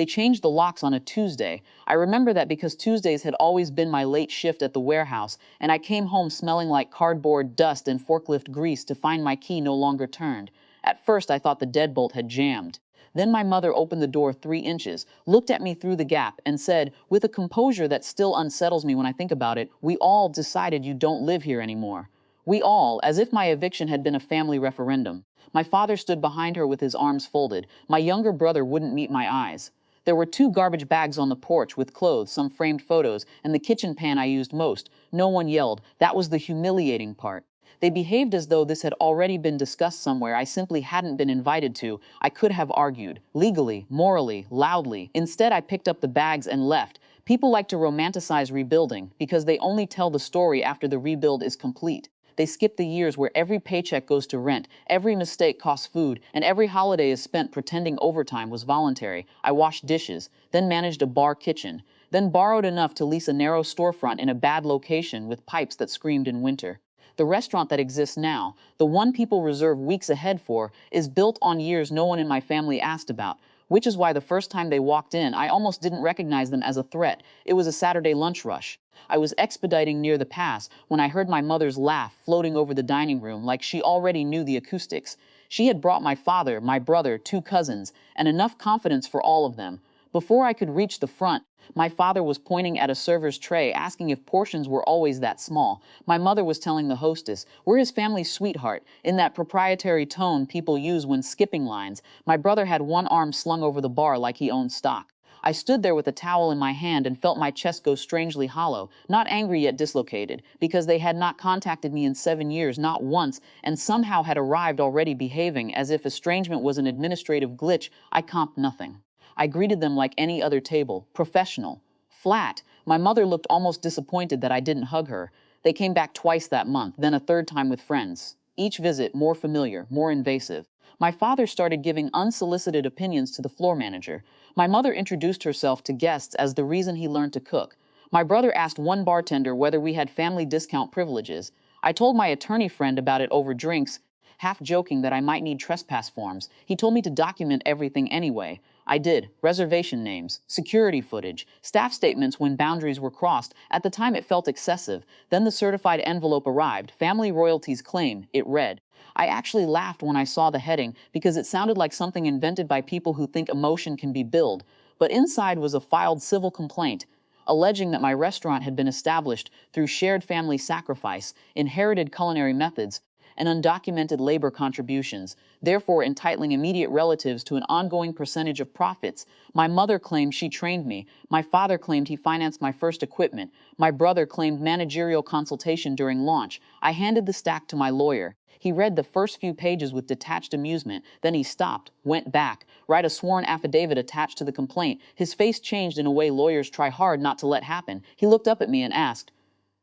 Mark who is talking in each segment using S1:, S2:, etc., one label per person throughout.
S1: They changed the locks on a Tuesday. I remember that because Tuesdays had always been my late shift at the warehouse, and I came home smelling like cardboard, dust, and forklift grease to find my key no longer turned. At first, I thought the deadbolt had jammed. Then my mother opened the door 3 inches, looked at me through the gap, and said, with a composure that still unsettles me when I think about it, "We all decided you don't live here anymore." We all, as if my eviction had been a family referendum. My father stood behind her with his arms folded. My younger brother wouldn't meet my eyes. There were 2 garbage bags on the porch with clothes, some framed photos, and the kitchen pan I used most. No one yelled. That was the humiliating part. They behaved as though this had already been discussed somewhere I simply hadn't been invited to. I could have argued, legally, morally, loudly. Instead, I picked up the bags and left. People like to romanticize rebuilding because they only tell the story after the rebuild is complete. They skip the years where every paycheck goes to rent, every mistake costs food, and every holiday is spent pretending overtime was voluntary. I washed dishes, then managed a bar kitchen, then borrowed enough to lease a narrow storefront in a bad location with pipes that screamed in winter. The restaurant that exists now, the one people reserve weeks ahead for, is built on years no one in my family asked about, which is why the first time they walked in, I almost didn't recognize them as a threat. It was a Saturday lunch rush. I was expediting near the pass when I heard my mother's laugh floating over the dining room like she already knew the acoustics. She had brought my father, my brother, 2 cousins, and enough confidence for all of them. Before I could reach the front, my father was pointing at a server's tray, asking if portions were always that small. My mother was telling the hostess, "We're his family's sweetheart," in that proprietary tone people use when skipping lines. My brother had one arm slung over the bar like he owned stock. I stood there with a towel in my hand and felt my chest go strangely hollow, not angry yet dislocated, because they had not contacted me in 7 years, not once, and somehow had arrived already behaving as if estrangement was an administrative glitch. I comped nothing. I greeted them like any other table, professional, flat. My mother looked almost disappointed that I didn't hug her. They came back twice that month, then a third time with friends. Each visit more familiar, more invasive. My father started giving unsolicited opinions to the floor manager. My mother introduced herself to guests as the reason he learned to cook. My brother asked one bartender whether we had family discount privileges. I told my attorney friend about it over drinks, half joking that I might need trespass forms. He told me to document everything anyway. I did. Reservation names, security footage, staff statements when boundaries were crossed. At the time it felt excessive. Then the certified envelope arrived. Family royalties claim, it read. I actually laughed when I saw the heading because it sounded like something invented by people who think emotion can be billed. But inside was a filed civil complaint, alleging that my restaurant had been established through shared family sacrifice, inherited culinary methods, and undocumented labor contributions, therefore entitling immediate relatives to an ongoing percentage of profits. My mother claimed she trained me. My father claimed he financed my first equipment. My brother claimed managerial consultation during launch. I handed the stack to my lawyer. He read the first few pages with detached amusement. Then he stopped, went back, write a sworn affidavit attached to the complaint. His face changed in a way lawyers try hard not to let happen. He looked up at me and asked,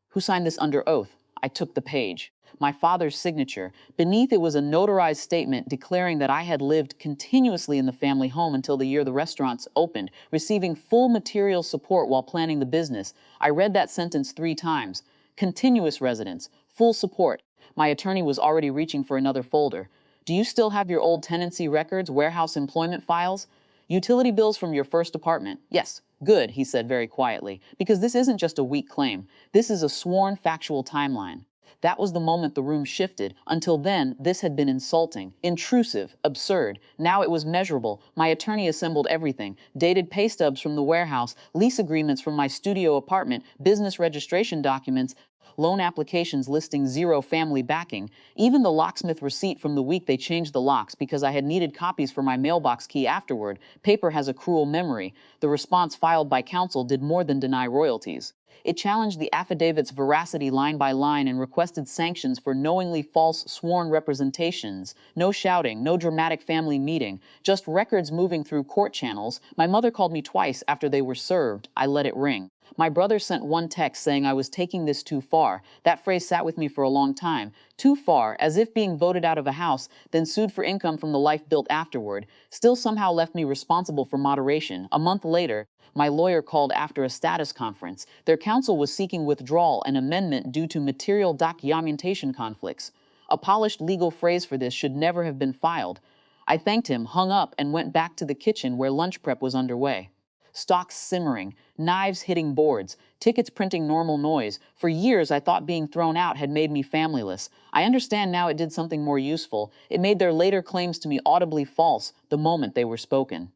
S1: "Who signed this under oath?" I took the page. My father's signature. Beneath it was a notarized statement declaring that I had lived continuously in the family home until the year the restaurants opened, receiving full material support while planning the business. I read that sentence 3 times. Continuous residence, full support. My attorney was already reaching for another folder. "Do you still have your old tenancy records, warehouse employment files? Utility bills from your first apartment?" "Yes." "Good," he said very quietly, "because this isn't just a weak claim. This is a sworn factual timeline." That was the moment the room shifted. Until then, this had been insulting, intrusive, absurd. Now it was measurable. My attorney assembled everything. Dated pay stubs from the warehouse, lease agreements from my studio apartment, business registration documents, loan applications listing 0 family backing, even the locksmith receipt from the week they changed the locks because I had needed copies for my mailbox key afterward. Paper has a cruel memory. The response filed by counsel did more than deny royalties. It challenged the affidavit's veracity line by line and requested sanctions for knowingly false sworn representations. No shouting, no dramatic family meeting, just records moving through court channels. My mother called me twice after they were served. I let it ring. My brother sent one text saying I was taking this too far. That phrase sat with me for a long time. Too far, as if being voted out of a house, then sued for income from the life built afterward, still somehow left me responsible for moderation. A month later, my lawyer called after a status conference. Their counsel was seeking withdrawal and amendment due to material documentation conflicts. A polished legal phrase for this should never have been filed. I thanked him, hung up, and went back to the kitchen where lunch prep was underway. Stocks simmering, knives hitting boards, tickets printing normal noise. For years, I thought being thrown out had made me familyless. I understand now it did something more useful. It made their later claims to me audibly false the moment they were spoken.